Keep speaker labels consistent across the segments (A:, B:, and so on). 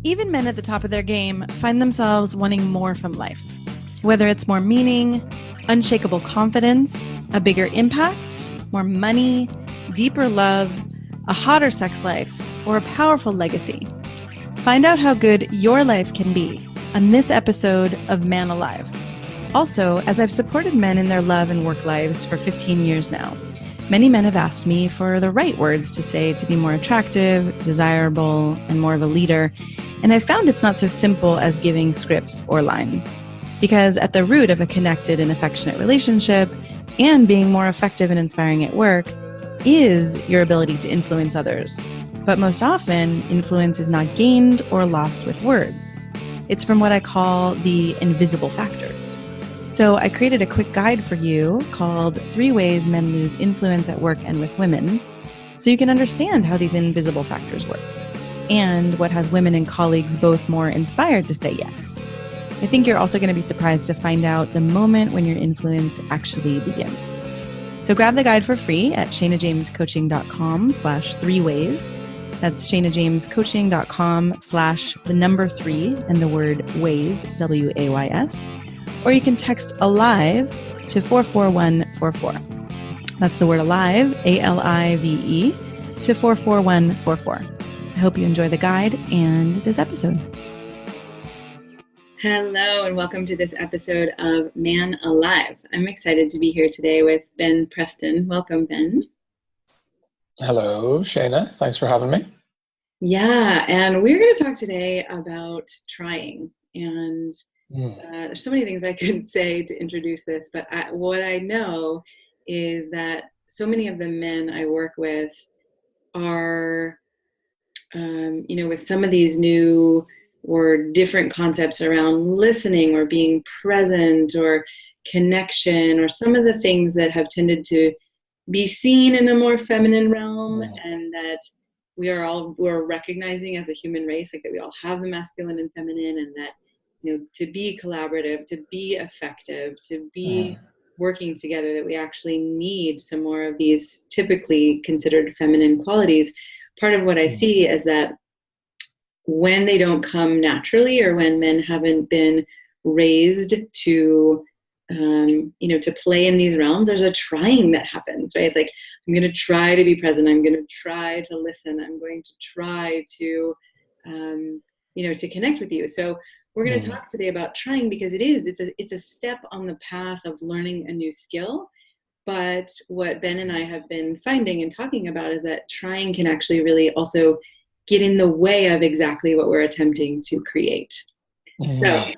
A: Even men at the top of their game find themselves wanting more from life. Whether it's more meaning, unshakable confidence, a bigger impact, more money, deeper love, a hotter sex life, or a powerful legacy. Find out how good your life can be on this episode of Man Alive. Also, as I've supported men in their love and work lives for 15 years now, many men have asked me for the right words to say to be more attractive, desirable, and more of a leader. And I've found it's not so simple as giving scripts or lines. Because at the root of a connected and affectionate relationship and being more effective and inspiring at work is your ability to influence others. But most often, influence is not gained or lost with words. It's from what I call the invisible factors. So I created a quick guide for you called 3 Ways Men Lose Influence at Work and with Women, so you can understand how these invisible factors work and what has women and colleagues both more inspired to say yes. I think you're also going to be surprised to find out the moment when your influence actually begins. So grab the guide for free at shanajamescoaching.com/3ways. That's shanajamescoaching.com/3 and the word ways, WAYS. Or you can text ALIVE to 44144. That's the word ALIVE, ALIVE, to 44144. I hope you enjoy the guide and this episode. Hello, and welcome to this episode of Man Alive. I'm excited to be here today with Ben Preston. Welcome, Ben.
B: Hello, Shana. Thanks for having me.
A: Yeah, and we're going to talk today about trying. And there's so many things I could say to introduce this, but what I know is that so many of the men I work with are, with some of these new or different concepts around listening or being present or connection or some of the things that have tended to be seen in a more feminine realm, and that we're recognizing as a human race, like that we all have the masculine and feminine, and that, to be collaborative, to be effective, to be working together, that we actually need some more of these typically considered feminine qualities. Part of what I see is that when they don't come naturally, or when men haven't been raised to, to play in these realms, there's a trying that happens, right? It's like, I'm going to try to be present. I'm going to try to listen. I'm going to try to, to connect with you. So we're going to talk today about trying, because it's a step on the path of learning a new skill. But what Ben and I have been finding and talking about is that trying can actually really also get in the way of exactly what we're attempting to create. So,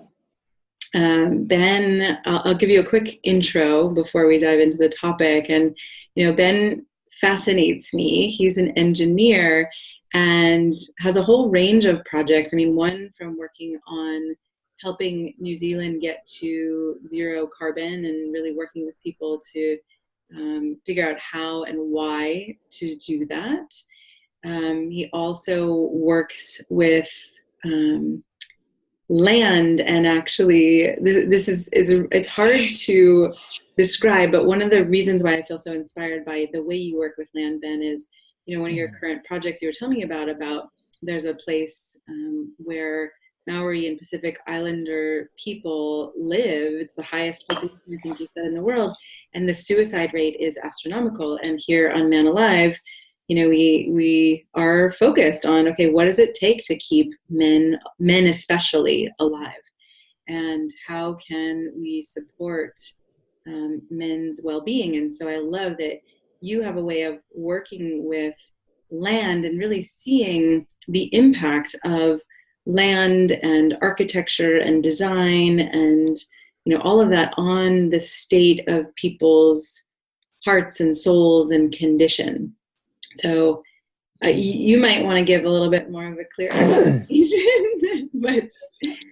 A: Ben, I'll give you a quick intro before we dive into the topic. And, Ben fascinates me. He's an engineer and has a whole range of projects. I mean, one from working on helping New Zealand get to zero carbon and really working with people to figure out how and why to do that. He also works with land, and actually it's hard to describe, but one of the reasons why I feel so inspired by the way you work with land, Ben, is, one of your current projects you were telling me about there's a place where Maori and Pacific Islander people live. It's the highest population, I think you said, in the world, and the suicide rate is astronomical. And here on Man Alive, we are focused on, okay, what does it take to keep men especially alive? And how can we support men's well-being? And so I love that you have a way of working with land and really seeing the impact of land and architecture and design and, all of that on the state of people's hearts and souls and condition. So you might want to give a little bit more of a clear explanation. But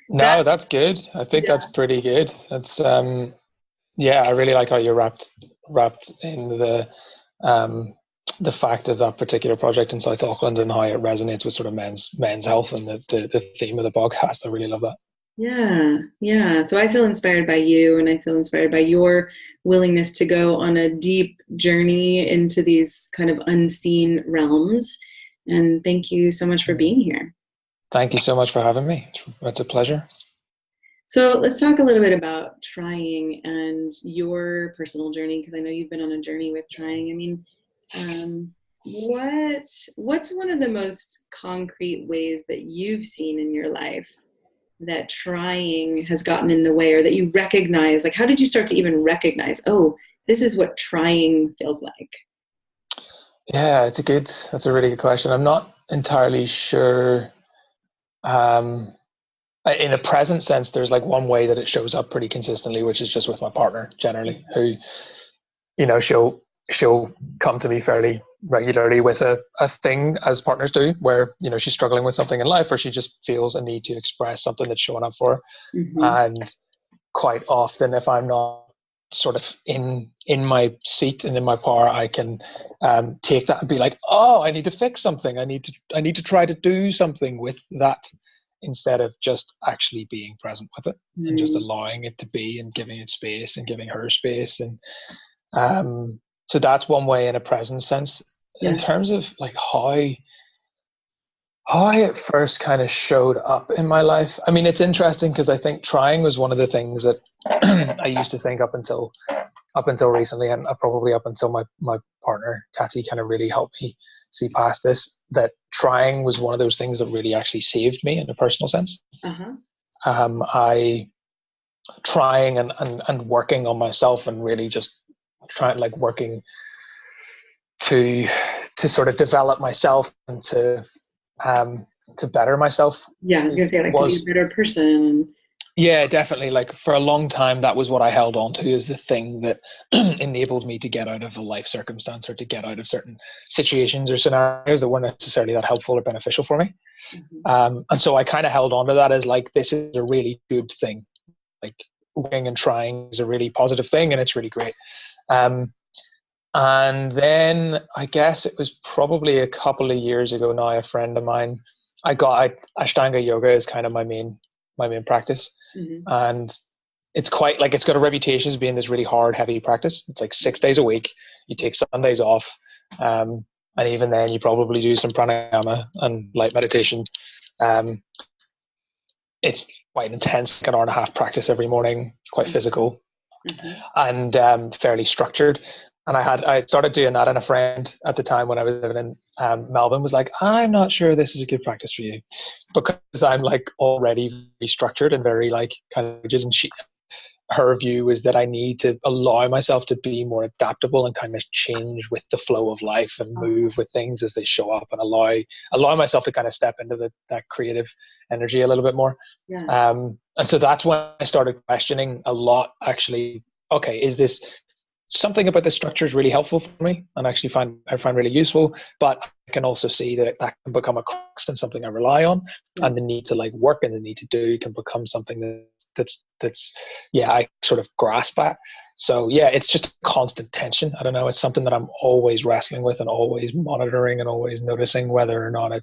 B: no, that's good. I think that's pretty good. That's I really like how you wrapped in the fact of that particular project in South Auckland and how it resonates with sort of men's health and the theme of the podcast. I really love that.
A: Yeah. So I feel inspired by you, and I feel inspired by your willingness to go on a deep journey into these kind of unseen realms. And thank you so much for being here.
B: Thank you so much for having me. It's a pleasure.
A: So let's talk a little bit about trying and your personal journey, because I know you've been on a journey with trying. I mean, what's one of the most concrete ways that you've seen in your life that trying has gotten in the way, or that you recognize? Like, how did you start to even recognize, oh, this is what trying feels like?
B: Yeah, that's a really good question. I'm not entirely sure. In a present sense, there's like one way that it shows up pretty consistently, which is just with my partner generally, who, she'll come to me fairly regularly with a thing, as partners do, where, she's struggling with something in life, or she just feels a need to express something that's showing up for her.
A: Mm-hmm.
B: And quite often, if I'm not sort of in my seat and in my power, I can take that and be like, oh, I need to fix something. I need to try to do something with that, instead of just actually being present with it and just allowing it to be and giving it space and giving her space. And so that's one way in a present sense. In terms of like how it first kind of showed up in my life, I mean, it's interesting because I think trying was one of the things that I used to think up until recently, and probably up until my partner Kathy kind of really helped me see past this, that trying was one of those things that really actually saved me in a personal sense. I trying and working on myself, and really just trying, like, working to sort of develop myself and to better myself.
A: Yeah, I was gonna say, like, to be a better person.
B: Yeah, definitely. Like, for a long time, that was what I held on to as the thing that enabled me to get out of a life circumstance, or to get out of certain situations or scenarios that weren't necessarily that helpful or beneficial for me. And so I kind of held on to that as like, this is a really good thing. Like, working and trying is a really positive thing, and it's really great. And then I guess it was probably a couple of years ago now, a friend of mine, Ashtanga yoga is kind of my main practice. And it's quite like, it's got a reputation as being this really hard, heavy practice. It's like 6 days a week. You take Sundays off. And even then you probably do some pranayama and light meditation. It's quite intense, like an hour and a half practice every morning, quite physical, and fairly structured. And I started doing that, and a friend at the time when I was living in Melbourne was like, I'm not sure this is a good practice for you, because I'm like already very structured and very like kind of rigid. And her view is that I need to allow myself to be more adaptable and kind of change with the flow of life and move with things as they show up, and allow myself to kind of step into that creative energy a little bit more. And so that's when I started questioning a lot, actually. Okay, is this something about the structure is really helpful for me, and I find really useful, but I can also see that can become a crux and something I rely on, and the need to like work and the need to do can become something that's I sort of grasp at. So yeah, it's just a constant tension. I don't know, it's something that I'm always wrestling with and always monitoring and always noticing whether or not I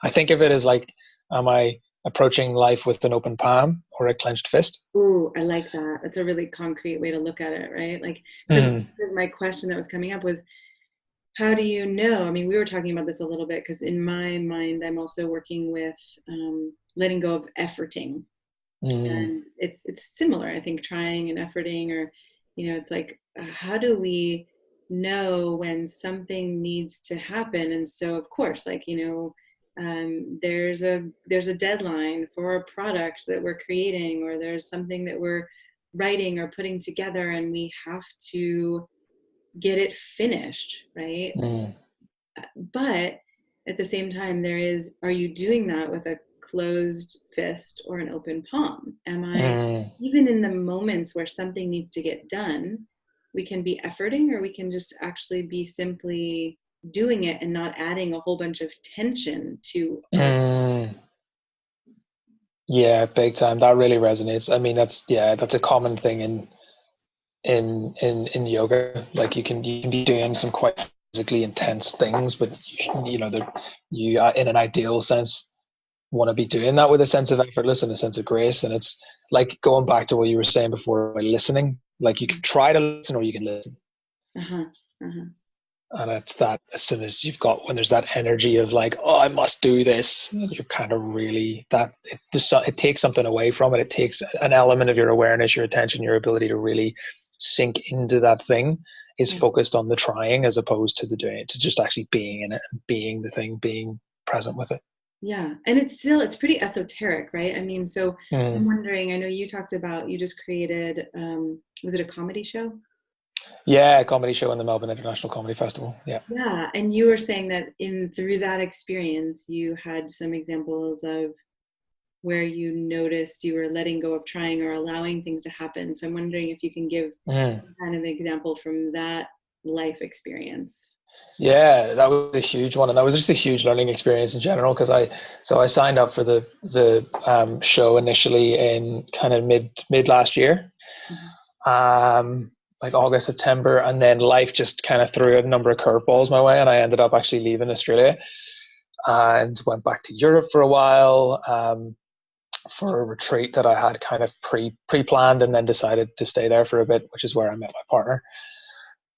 B: think of it as like, am I approaching life with an open palm or a clenched fist?
A: Ooh, I like that. That's a really concrete way to look at it, right? Like, because my question that was coming up was, how do you know? I mean, we were talking about this a little bit, because in my mind, I'm also working with letting go of efforting. And it's similar, I think, trying and efforting, or, it's like, how do we know when something needs to happen? And so, of course, like, there's a deadline for a product that we're creating, or there's something that we're writing or putting together, and we have to get it finished, right? But at the same time, are you doing that with a closed fist or an open palm? Am I, even in the moments where something needs to get done, we can be efforting, or we can just actually be simply doing it and not adding a whole bunch of tension to
B: Yeah, big time. That really resonates. I mean, that's a common thing in yoga. Like, you can be doing some quite physically intense things, but you in an ideal sense want to be doing that with a sense of effortless and a sense of grace. And it's like, going back to what you were saying before, by listening, like, you can try to listen or you can listen. And it's that as soon as when there's that energy of like, oh, I must do this, you're kind of really it takes something away from it. It takes an element of your awareness, your attention, your ability to really sink into that thing is focused on the trying as opposed to the doing it, to just actually being in it and being the thing, being present with it.
A: Yeah. And it's pretty esoteric, right? I mean, so I'm wondering, I know you talked about, you just created, was it a comedy show?
B: Yeah, a comedy show in the Melbourne International Comedy Festival. Yeah.
A: Yeah. And you were saying that through that experience, you had some examples of where you noticed you were letting go of trying or allowing things to happen. So I'm wondering if you can give some kind of example from that life experience.
B: Yeah, that was a huge one, and that was just a huge learning experience in general. Because I signed up for the show initially in kind of mid last year, like August, September, and then life just kind of threw a number of curveballs my way, and I ended up actually leaving Australia and went back to Europe for a while for a retreat that I had kind of pre-planned, and then decided to stay there for a bit, which is where I met my partner.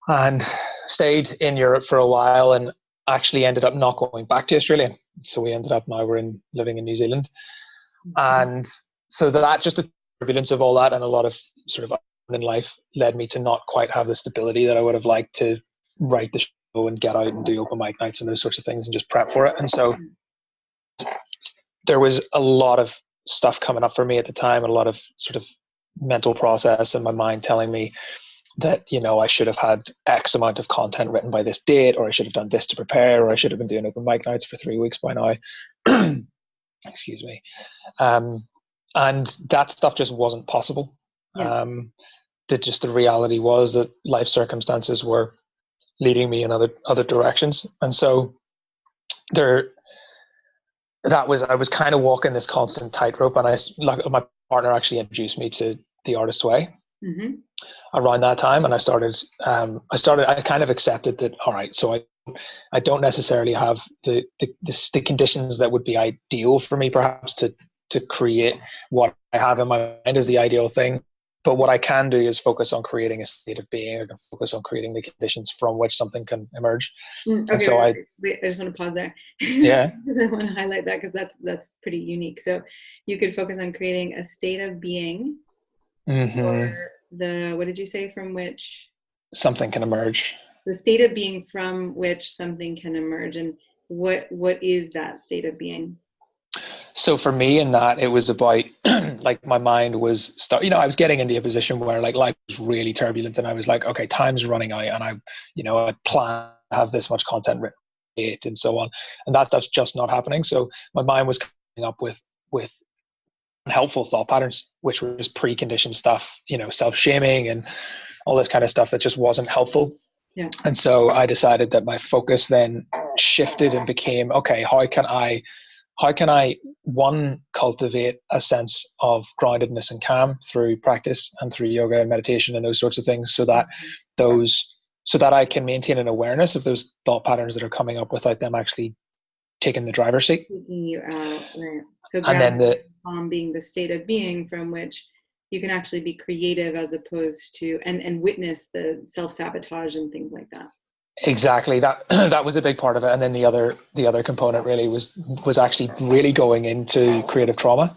B: And stayed in Europe for a while and actually ended up not going back to Australia. So we ended up living in New Zealand. And so that just the turbulence of all that and a lot of sort of in life led me to not quite have the stability that I would have liked to write the show and get out and do open mic nights and those sorts of things and just prep for it. And so there was a lot of stuff coming up for me at the time, and a lot of sort of mental process in my mind telling me that, I should have had X amount of content written by this date, or I should have done this to prepare, or I should have been doing open mic nights for 3 weeks by now. Excuse me. And that stuff just wasn't possible. Yeah. The reality was that life circumstances were leading me in other directions. And so I was kind of walking this constant tightrope, and my partner actually introduced me to The Artist's Way. Around that time, and I kind of accepted that, all right, so I don't necessarily have the conditions that would be ideal for me perhaps to create what I have in my mind as the ideal thing, but what I can do is focus on creating a state of being. I can focus on creating the conditions from which something can emerge.
A: Okay, and so wait, I just want to pause there.
B: Yeah.
A: Because I want to highlight that, because that's pretty unique. So you could focus on creating a state of being, or what did you say, from which
B: something can emerge?
A: The state of being from which something can emerge. And what is that state of being?
B: So for me, in that, it was about like my mind was I was getting into a position where like life was really turbulent, and I was like, okay, time's running out, and I plan to have this much content written and so on, and that stuff's just not happening. So my mind was coming up with unhelpful thought patterns, which were just preconditioned stuff, self-shaming and all this kind of stuff that just wasn't helpful.
A: Yeah.
B: And so I decided that my focus then shifted and became, okay, how can I cultivate a sense of groundedness and calm through practice and through yoga and meditation and those sorts of things, so that I can maintain an awareness of those thought patterns that are coming up without them actually taking the driver's seat.
A: Taking you out, right. So
B: and then the
A: calm being the state of being from which you can actually be creative, as opposed to and witness the self-sabotage and things like that.
B: Exactly. That was a big part of it. And then the other component really was actually really going into creative trauma.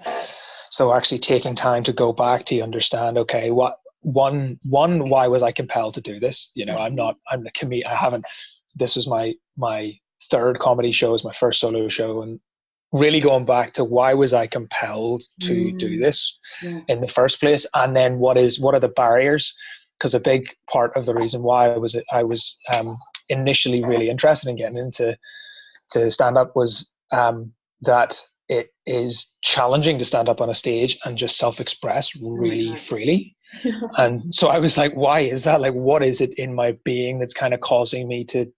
B: So actually taking time to go back to understand, okay, why was I compelled to do this? I'm a comedian. This was my third comedy show, is my first solo show, and really going back to why was I compelled to do this in the first place, and then what are the barriers? Because a big part of the reason why I was initially really interested in getting into stand up was that it is challenging to stand up on a stage and just self-express really freely. And so I was like, why is that? Like, what is it in my being that's kind of causing me to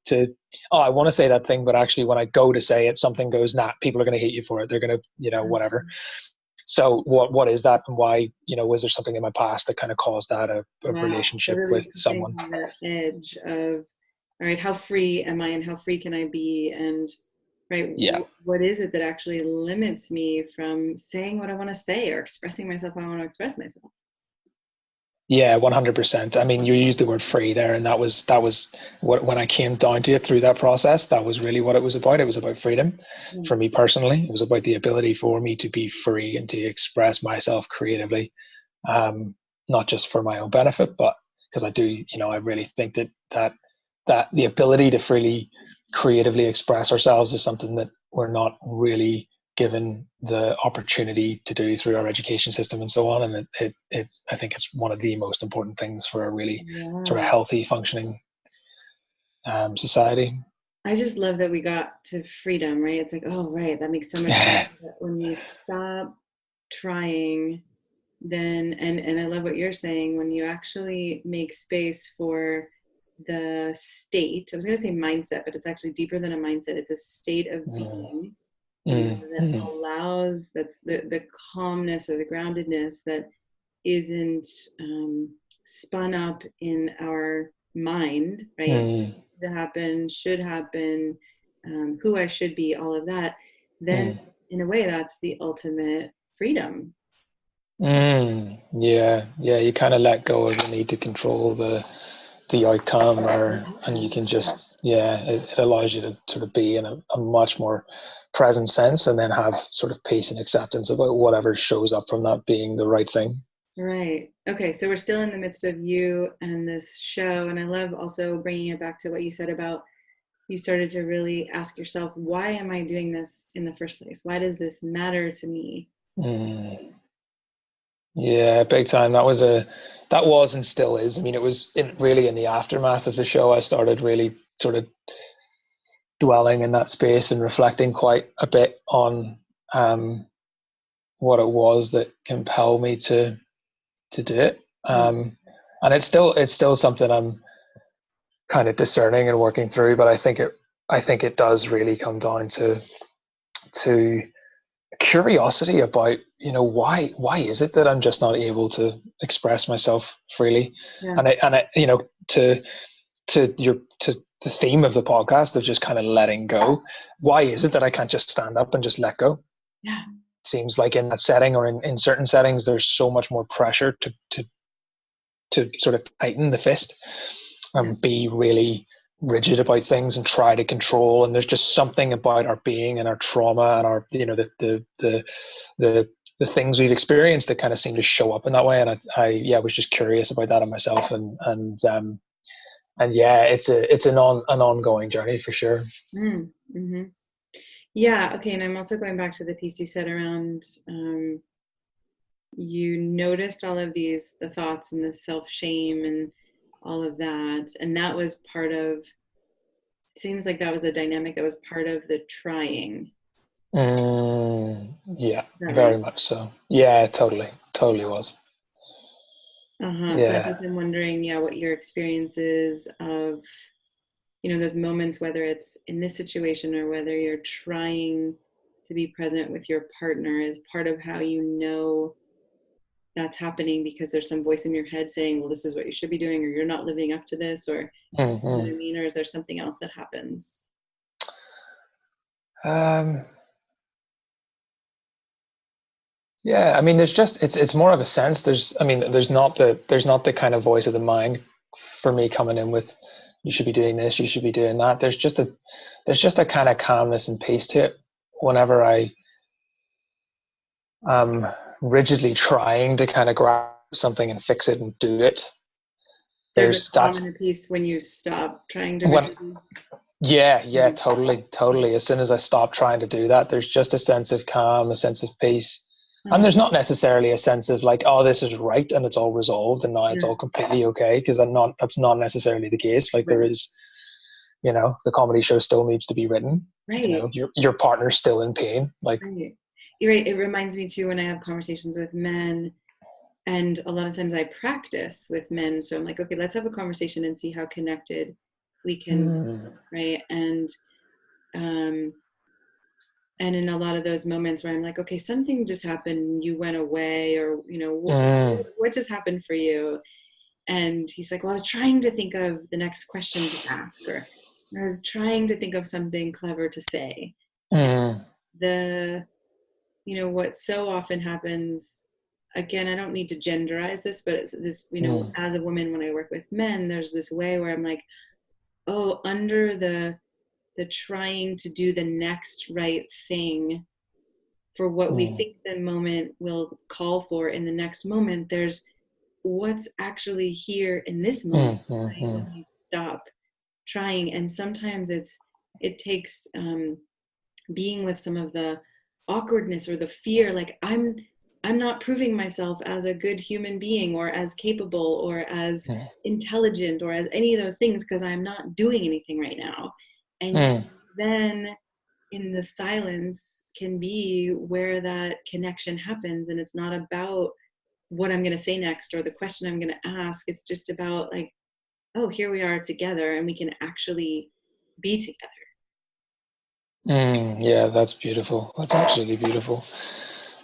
B: I want to say that thing, but actually when I go to say it, something goes, nah, people are going to hate you for it. They're going to, whatever. So what is that, and why, was there something in my past that kind of caused that, a relationship really with someone?
A: The edge of, all right, how free am I, and how free can I be? And right, what is it that actually limits me from saying what I want to say, or expressing myself how I want to express myself?
B: Yeah, 100%. I mean, you used the word free there, and that was what, when I came down to it through that process, that was really what it was about. It was about freedom
A: Mm.
B: for me personally. It was about the ability for me to be free and to express myself creatively, not just for my own benefit, but because I do, I really think that the ability to freely creatively express ourselves is something that we're not really given the opportunity to do through our education system and so on. And I think it's one of the most important things for a really sort of
A: Yeah.
B: healthy, functioning society.
A: I just love that we got to freedom, right? It's like, oh, right, that makes so much sense. That when you stop trying, then, and I love what you're saying, when you actually make space for the state, I was going to say mindset, but it's actually deeper than a mindset. It's a state of
B: Mm,
A: being,
B: mm,
A: that
B: mm,
A: allows, that's the calmness or the groundedness that isn't spun up in our mind, right?
B: mm,
A: To happen, should happen, who I should be, all of that. Then,
B: mm,
A: in a way, that's the ultimate freedom.
B: yeah, yeah. You kind of let go of the need to control the outcome, and you can
A: Yeah.
B: just, yeah, it allows you to sort of be in a much more present sense, and then have sort of peace and acceptance about whatever shows up from that being the right thing.
A: Right. Okay. So we're still in the midst of you and this show. And I love also bringing it back to what you said about you started to really ask yourself, why am I doing this in the first place? Why does this matter to me?
B: Mm. Yeah, big time. That was and still is. I mean, it was really in the aftermath of the show I started really sort of dwelling in that space and reflecting quite a bit on um, what it was that compelled me to do it.
A: Mm.
B: And it's still something I'm kind of discerning and working through. But I think it does really come down to curiosity about, why is it that I'm just not able to express myself freely.
A: Yeah.
B: And I to the theme of the podcast of just kind of letting go. Why is it that I can't just stand up and just let go?
A: Yeah.
B: It seems like in that setting, or in certain settings, there's so much more pressure to sort of tighten the fist
A: Yeah.
B: and be really rigid about things and try to control. And there's just something about our being and our trauma and our, the things we've experienced that kind of seem to show up in that way. And I was just curious about that in myself. And yeah, it's an ongoing journey for sure.
A: Mm-hmm. Yeah. Okay. And I'm also going back to the piece you said around, you noticed all of the thoughts and the self-shame and all of that. And that was part of, seems like that was a dynamic that was part of the trying.
B: Yeah,
A: Is that right?
B: very much so. Yeah, totally was.
A: Uh-huh. So I
B: Yeah.
A: guess I'm wondering, yeah, what your experience is of, those moments, whether it's in this situation or whether you're trying to be present with your partner, is part of how you know that's happening because there's some voice in your head saying, well, this is what you should be doing, or you're not living up to this, or you know what I
B: Hmm.
A: mean? Or is there something else that happens?
B: Um, yeah, I mean, it's more of a sense. There's not the kind of voice of the mind for me coming in with, you should be doing this, you should be doing that. There's just a kind of calmness and peace to it whenever I am rigidly trying to kind of grab something and fix it and do it.
A: There's a
B: There's
A: calm
B: that's
A: and a peace when you stop trying to
B: when
A: rigidly.
B: Yeah,
A: Mhm.
B: totally. As soon as I stop trying to do that, there's just a sense of calm, a sense of peace. And
A: Uh-huh.
B: there's not necessarily a sense of like, oh, this is right and it's all resolved and now it's
A: Yeah.
B: all completely okay, because that's not necessarily the case. Like there
A: Right.
B: is, the comedy show still needs to be written.
A: Right.
B: Your partner's still in pain. Like,
A: Right. You're right. It reminds me too when I have conversations with men, and a lot of times I practice with men. So I'm like, okay, let's have a conversation and see how connected we can be,
B: mm,
A: right? Um, and in a lot of those moments where I'm like, okay, something just happened, you went away, or
B: mm,
A: what just happened for you? And he's like, well, I was trying to think of the next question to ask, or I was trying to think of something clever to say.
B: mm,
A: The What so often happens, again, I don't need to genderize this, but it's this, you know, as a woman, when I work with men, there's this way where I'm like, oh, under the trying to do the next right thing for what we think the moment will call for in the next moment, there's what's actually here in this moment, right, when we stop trying. And sometimes it takes being with some of the awkwardness or the fear, like I'm not proving myself as a good human being or as capable or as intelligent or as any of those things because I'm not doing anything right now. And then in the silence can be where that connection happens. And it's not about what I'm going to say next or the question I'm going to ask. It's just about like, oh, here we are together and we can actually be together.
B: Yeah, that's beautiful. That's absolutely beautiful.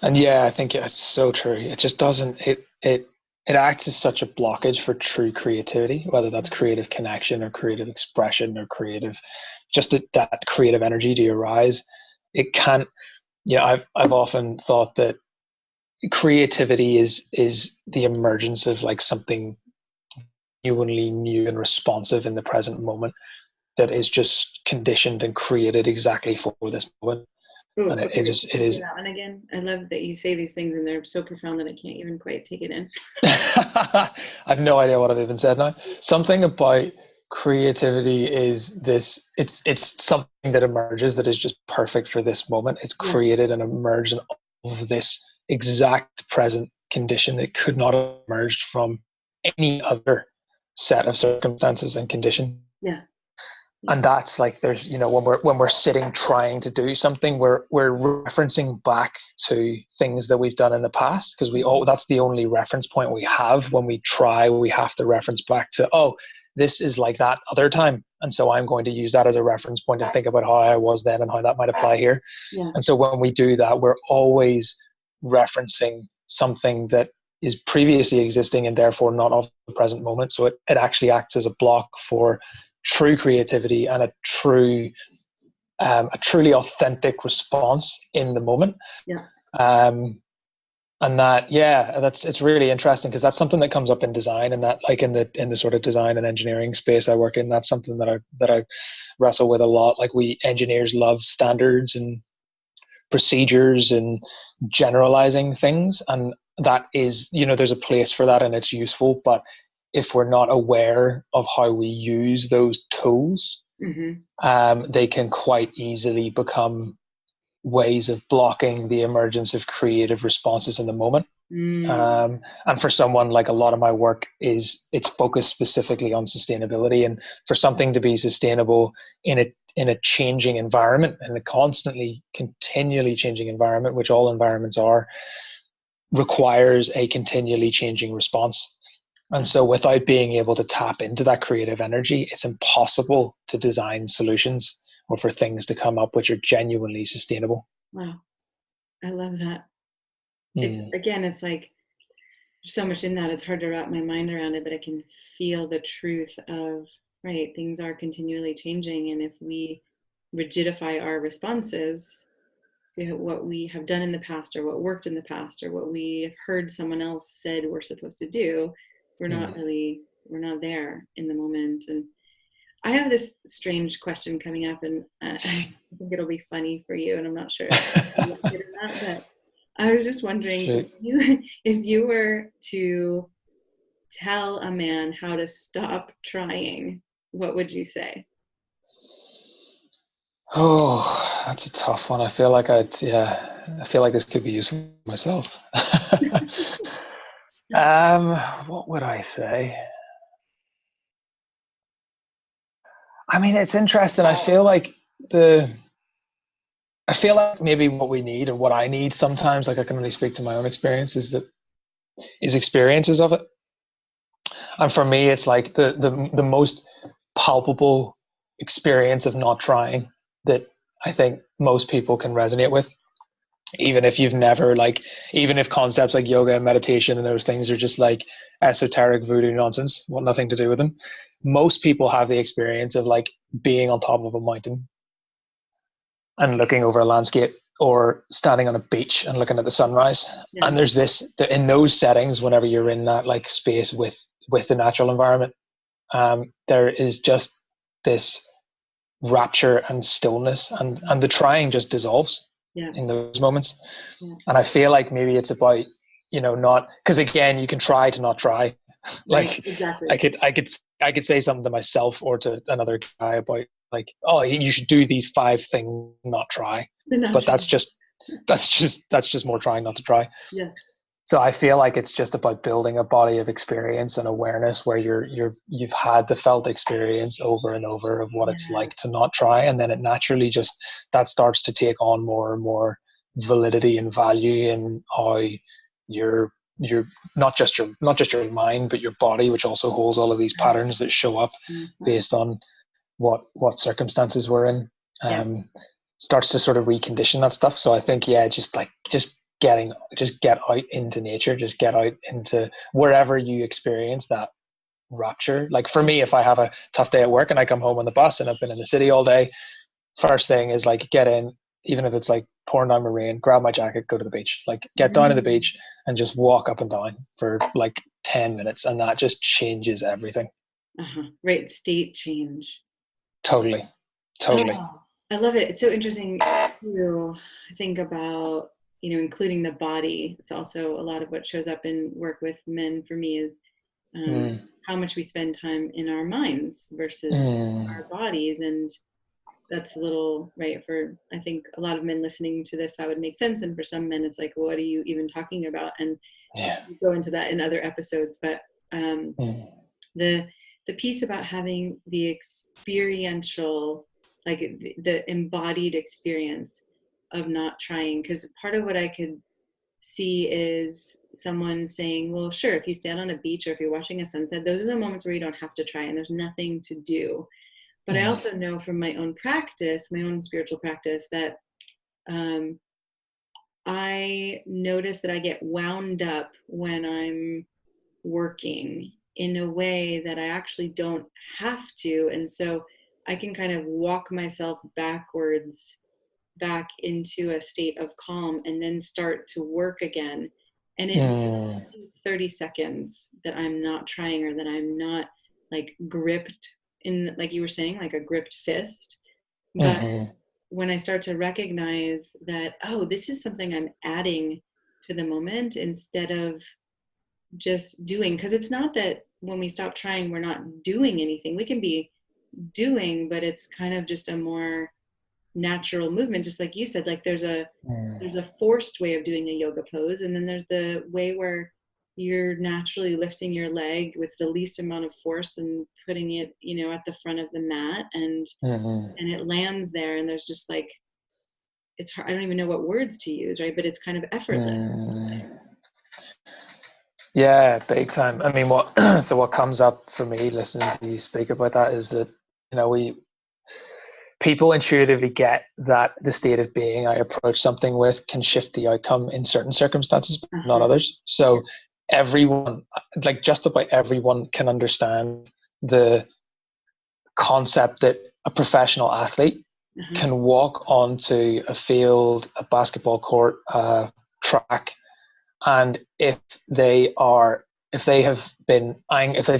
B: And yeah, I think it's so true. It just doesn't, it acts as such a blockage for true creativity, whether that's creative connection or creative expression or creative, just that creative energy to arise. It can't, you know, I've often thought that creativity is the emergence of like something genuinely new and responsive in the present moment that is just conditioned and created exactly for this moment.
A: Ooh,
B: and
A: okay,
B: it is
A: that one again. I love that you say these things and they're so profound that I can't even quite take it in.
B: I have no idea what I've even said now. Something about creativity is this, it's something that emerges that is just perfect for this moment. It's created and emerged of this exact present condition that could not have emerged from any other set of circumstances and condition.
A: Yeah.
B: And that's like, there's, you know, when we're sitting trying to do something, we're referencing back to things that we've done in the past, because that's the only reference point we have. When we try, we have to reference back to, oh, this is like that other time, and so I'm going to use that as a reference point to think about how I was then and how that might apply here. And so when we do that, we're always referencing something that is previously existing and therefore not of the present moment. So it actually acts as a block for true creativity and a truly authentic response in the moment. And that, it's really interesting, because that's something that comes up in design, and that, like in the sort of design and engineering space I work in, that's something that I wrestle with a lot. Like, we engineers love standards and procedures and generalizing things, and that is, you know, there's a place for that and it's useful, but if we're not aware of how we use those tools, they can quite easily become ways of blocking the emergence of creative responses in the moment. And for someone, like, a lot of my work it's focused specifically on sustainability, and for something to be sustainable in a changing environment, in a continually changing environment, which all environments are, requires a continually changing response. And so without being able to tap into that creative energy, it's impossible to design solutions or for things to come up which are genuinely sustainable.
A: Wow. I love that. It's like there's so much in that. It's hard to wrap my mind around it, but I can feel the truth of, right, things are continually changing. And if we rigidify our responses to what we have done in the past, or what worked in the past, or what we have heard someone else said we're supposed to do, we're not there in the moment. And I have this strange question coming up, and I think it'll be funny for you, and I'm not sure if you like it or not, but I was just wondering, if you were to tell a man how to stop trying, what would you say?
B: Oh, that's a tough one. I feel like this could be useful myself. What would I say? I mean, it's interesting. I feel like maybe what we need, and what I need sometimes, like, I can only speak to my own experiences, is experiences of it. And for me, it's like the most palpable experience of not trying that I think most people can resonate with. Even if you've never, like, even if concepts like yoga and meditation and those things are just like esoteric voodoo nonsense, want nothing to do with them, most people have the experience of, like, being on top of a mountain and looking over a landscape or standing on a beach and looking at the sunrise.
A: Yeah.
B: And there's in those settings, whenever you're in that like space with the natural environment, there is just this rapture and stillness, and the trying just dissolves in those moments. And I feel like maybe it's about, not, because again, you can try to not try. Like,
A: exactly.
B: I could say something to myself or to another guy about like, oh, you should do these 5 things, not try. But that's just more trying not to try.
A: Yeah.
B: So I feel like it's just about building a body of experience and awareness where you've had the felt experience over and over of what it's like to not try, and then it naturally just, that starts to take on more and more validity and value in how you're not just your mind, but your body, which also holds all of these patterns that show up based on what circumstances we're in, starts to sort of recondition that stuff. So I think, just get out into nature, just get out into wherever you experience that rapture. Like for me, if I have a tough day at work and I come home on the bus and I've been in the city all day, first thing is like get in, even if it's like pouring down the rain, grab my jacket, go to the beach, like get down to the beach and just walk up and down for like 10 minutes. And that just changes everything.
A: Right. State change.
B: Totally.
A: Oh, I love it. It's so interesting to think about, including the body. It's also a lot of what shows up in work with men for me is how much we spend time in our minds versus our bodies. And that's a little, right, for, I think a lot of men listening to this, that would make sense. And for some men, it's like, what are you even talking about? And we'll go into that in other episodes. But the piece about having the experiential, like the embodied experience of not trying, because part of what I could see is someone saying, well, sure, if you stand on a beach or if you're watching a sunset, those are the moments where you don't have to try and there's nothing to do. But I also know from my own practice, my own spiritual practice, that I notice that I get wound up when I'm working in a way that I actually don't have to. And so I can kind of walk myself backwards back into a state of calm and then start to work again. And it 30 seconds that I'm not trying, or that I'm not like gripped in, like you were saying, like a gripped fist. But when I start to recognize that, oh, this is something I'm adding to the moment instead of just doing, because it's not that when we stop trying, we're not doing anything. We can be doing, but it's kind of just a more natural movement, just like you said. Like there's a forced way of doing a yoga pose, and then there's the way where you're naturally lifting your leg with the least amount of force and putting it, at the front of the mat, and it lands there, and there's just like, it's hard, I don't even know what words to use, right? But it's kind of effortless.
B: Yeah, big time. I mean, what comes up for me listening to you speak about that is that, people intuitively get that the state of being I approach something with can shift the outcome in certain circumstances, but not others. So everyone, like just about everyone, can understand the concept that a professional athlete can walk onto a field, a basketball court, a track, and if they've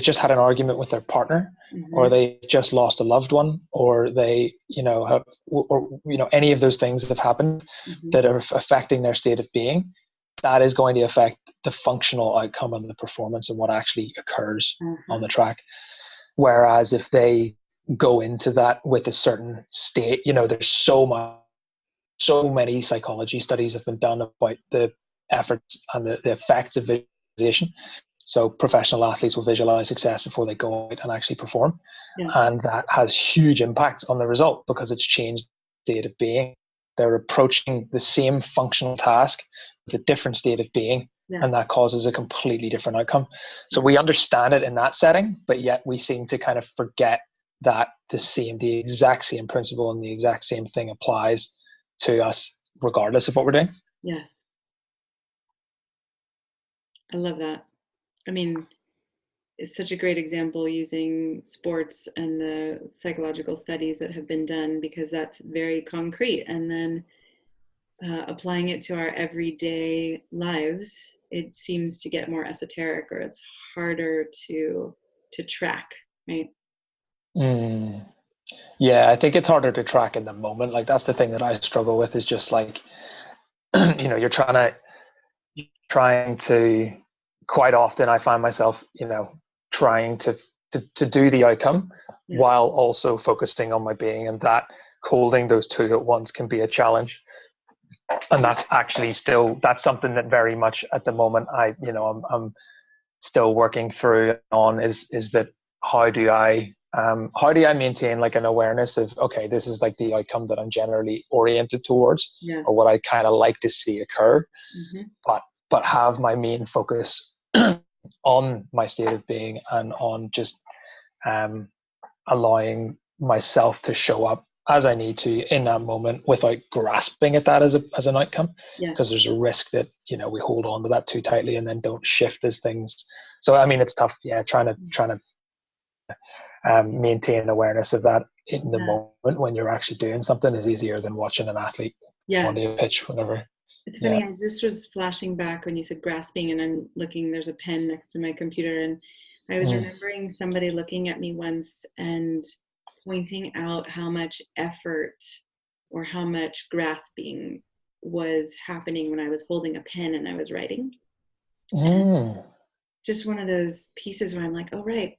B: just had an argument with their partner, or they just lost a loved one, or they have, or any of those things that have happened that are affecting their state of being, that is going to affect the functional outcome and the performance and what actually occurs on the track. Whereas if they go into that with a certain state, there's so many psychology studies have been done about the efforts and the effects of visualization. So professional athletes will visualize success before they go out and actually perform. And that has huge impacts on the result because it's changed the state of being. They're approaching the same functional task with a different state of being, and that causes a completely different outcome. So we understand it in that setting, but yet we seem to kind of forget that the exact same principle and the exact same thing applies to us regardless of what we're doing.
A: Yes. I love that. I mean, it's such a great example using sports and the psychological studies that have been done, because that's very concrete. And then applying it to our everyday lives, it seems to get more esoteric, or it's harder to track, right?
B: Yeah, I think it's harder to track in the moment. Like that's the thing that I struggle with, is just like, you're trying to, quite often I find myself, trying to do the outcome while also focusing on my being, and that holding those two at once can be a challenge. And that's actually that's something that very much at the moment I'm still working through on, is that how do I maintain like an awareness of, okay, this is like the outcome that I'm generally oriented towards, or what I kind of like to see occur, but have my main focus on my state of being, and on just allowing myself to show up as I need to in that moment, without grasping at that as an outcome, because there's a risk that we hold on to that too tightly and then don't shift as things. So I mean, it's tough, trying to maintain awareness of that in the moment when you're actually doing something is easier than watching an athlete on the pitch whenever.
A: It's funny, I just was flashing back when you said grasping, and I'm looking, there's a pen next to my computer, and I was remembering somebody looking at me once and pointing out how much effort or how much grasping was happening when I was holding a pen and I was writing. Just one of those pieces where I'm like, oh, right.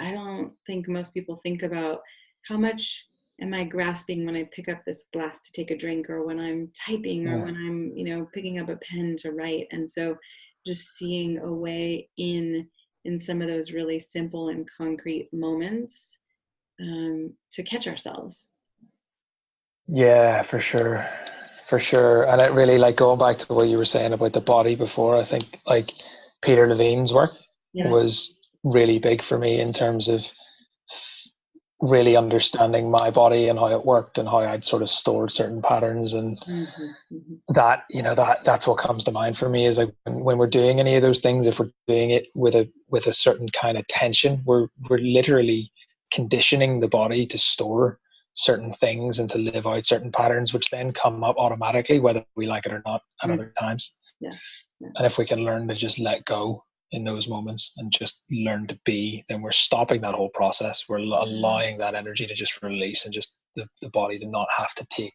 A: I don't think most people think about how much am I grasping when I pick up this glass to take a drink, or when I'm typing, or when I'm, picking up a pen to write. And so just seeing a way in some of those really simple and concrete moments to catch ourselves.
B: Yeah, for sure. And it really, like, going back to what you were saying about the body before, I think like Peter Levine's work was really big for me in terms of really understanding my body and how it worked, and how I'd sort of stored certain patterns, and that's what comes to mind for me, is like when we're doing any of those things, if we're doing it with a certain kind of tension, we're literally conditioning the body to store certain things and to live out certain patterns, which then come up automatically whether we like it or not at other times. And if we can learn to just let go in those moments and just learn to be, then we're stopping that whole process. We're allowing that energy to just release, and just the body to not have to take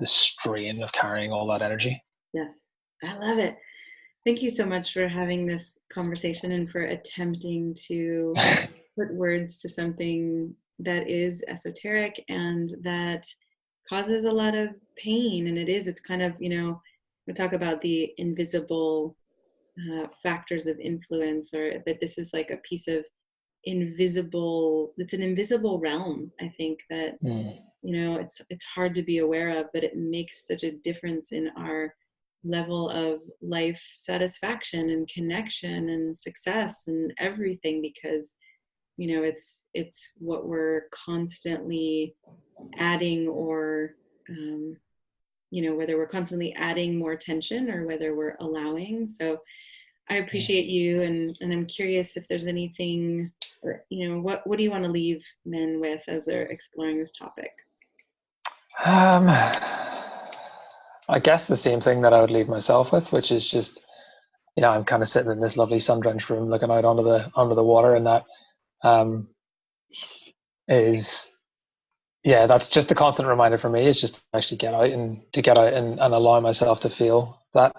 B: the strain of carrying all that energy.
A: Yes, I love it. Thank you so much for having this conversation and for attempting to put words to something that is esoteric and that causes a lot of pain. And it's kind of, we talk about the invisible factors of influence, but this is like a piece of it's an invisible realm, I think, that it's hard to be aware of, but it makes such a difference in our level of life satisfaction and connection and success and everything, because it's what we're constantly adding, or whether we're constantly adding more tension or whether we're allowing. So I appreciate you, and I'm curious if there's anything, or what do you want to leave men with as they're exploring this topic?
B: I guess the same thing that I would leave myself with, which is just, I'm kind of sitting in this lovely sun-drenched room looking out onto the water, and that that's just a constant reminder for me, is just to actually get out and allow myself to feel the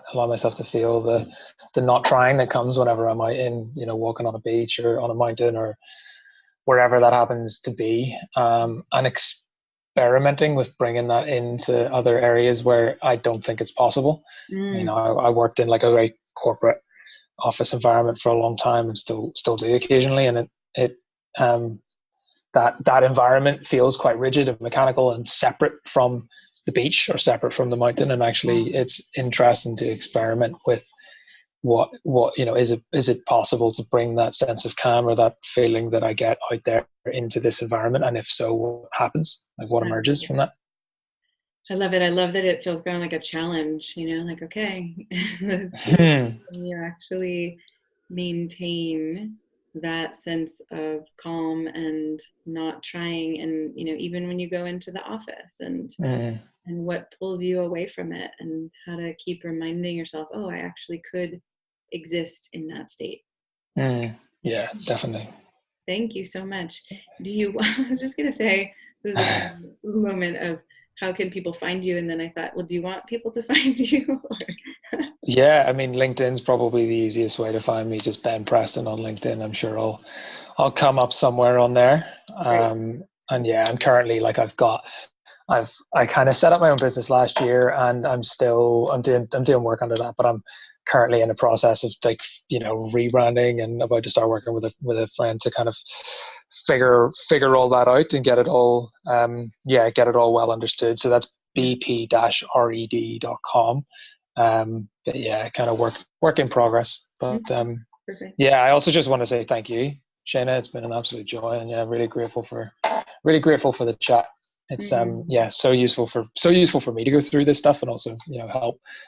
B: not trying that comes whenever I'm out in, walking on a beach or on a mountain or wherever that happens to be, and experimenting with bringing that into other areas where I don't think it's possible. I worked in like a very corporate office environment for a long time, and still do occasionally, and that environment feels quite rigid and mechanical and separate from the beach or separate from the mountain. And actually it's interesting to experiment with what is it possible to bring that sense of calm or that feeling that I get out there into this environment, and if so, what happens, like what emerges from that.
A: I love it. I love that it feels kind of like a challenge, like, okay, let's see can you actually maintain that sense of calm and not trying, and even when you go into the office, and and what pulls you away from it, and how to keep reminding yourself, oh, I actually could exist in that state.
B: Yeah, definitely.
A: Thank you so much. I was just going to say, this is a moment of how can people find you? And then I thought, well, do you want people to find you?
B: Yeah, I mean, LinkedIn's probably the easiest way to find me. Just Ben Preston on LinkedIn. I'm sure I'll come up somewhere on there. And yeah, I'm currently I kind of set up my own business last year, and I'm doing work under that, but I'm currently in the process of rebranding, and about to start working with a friend to kind of figure all that out and get it all well understood. So that's bp-red.com. But yeah, kind of work in progress. But yeah, I also just want to say thank you, Shayna. It's been an absolute joy, and yeah, really grateful for the chat. It's so useful for me to go through this stuff, and also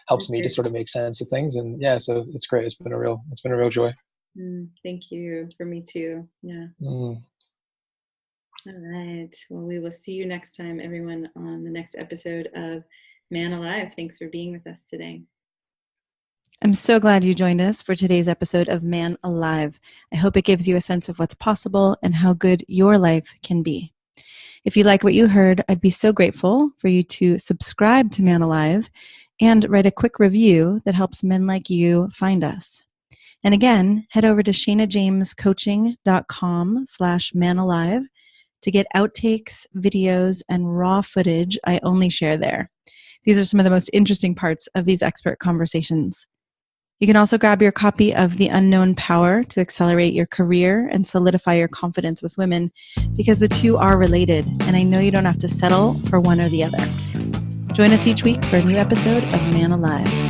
B: helps me to sort of make sense of things. And yeah, so it's great. It's been a real joy.
A: Thank you. For me too. Yeah. All right. Well, we will see you next time, everyone, on the next episode of Man Alive. Thanks for being with us today.
C: I'm so glad you joined us for today's episode of Man Alive. I hope it gives you a sense of what's possible and how good your life can be. If you like what you heard, I'd be so grateful for you to subscribe to Man Alive and write a quick review that helps men like you find us. And again, head over to shaynajamescoaching.com/manalive to get outtakes, videos, and raw footage I only share there. These are some of the most interesting parts of these expert conversations. You can also grab your copy of The Unknown Power to accelerate your career and solidify your confidence with women, because the two are related, and I know you don't have to settle for one or the other. Join us each week for a new episode of Man Alive.